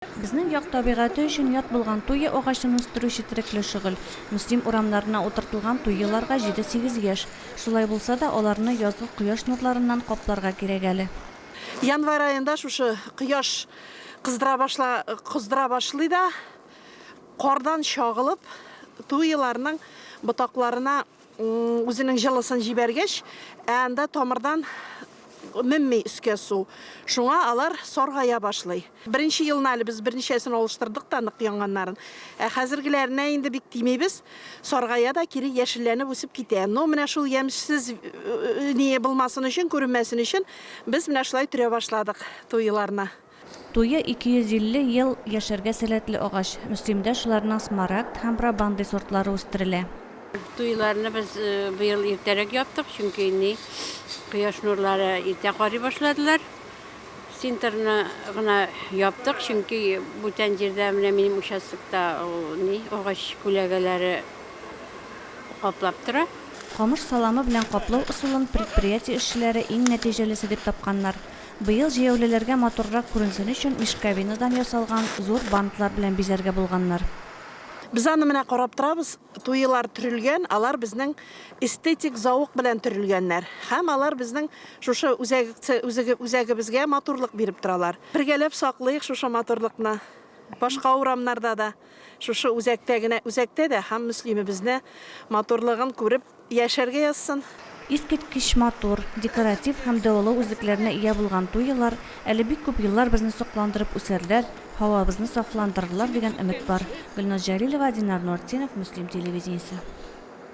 Безнең як табигаты өчен ят булган туе агачын үстерүче терекле шөгыль. Муслим урамнарына утыртылган туеларга 7-8 яшь. Шулай булса да, аларны язгы кояш нурларыннан капларга кирәк әле. Январь айында шушы кояш кыздыра башлый да, кардан чагылып, туеларның ботакларына үзенең җылысын җибәргәч, анда тамырдан мемми үскә су. Шуңа алар саргая башлый. Беренче елны әле без берничәсен алыштырдык та нык яңганнарын. Хәзергеләренә инде бик тимәйбез. Саргая да кире яшелләнеп үсеп китә. Но менә шул ямьсез не булмасын өчен, күренмәсен өчен без менә шулай төрә башладык туеларны. Туе 250 ел яшәргә сәләтле агач. Муслимдә шуларның смарагд һәм брабанди сортлары үстерелә. Туйларны biz быел иртәрәк яптык, чөнки кояш нурлары иртә карый башладылар. Синтерны гына яптык, чөнки бүтән җирдә менә минем участокта агач күләгәләре каплап тора. Камыш саламы белән каплау усулын предприятие эшчеләре иң нәтиҗәлесе дип тапканнар. Быел җәяүлеләргә матуррак күренсен өчен мишкабинадан ясалган зур бантлар белән бизәргә булганнар. Biz аны менә карап торабыз, туелар төрелгән, алар безнең эстетик зауык белән төрелгәннәр. Һәм алар безнең шушы үзәгебезгә матурлык биреп торалар. Бергәләп саклыйк шушы матурлыкны. Башка урамнарда да, шушы үзәктә дә һәм муслимебезне матурлыгын күреп яшәргә язсын. Искиткеч матур, декоратив һәм дәвалау үзәкләренә ия булган туелар әле бик күп еллар безне сокландырып үсәрләр, һавабызны сафландырырлар дигән өмет бар. Гөлназ Җәлилова, Динар Нортинов, Муслим телевидениесе.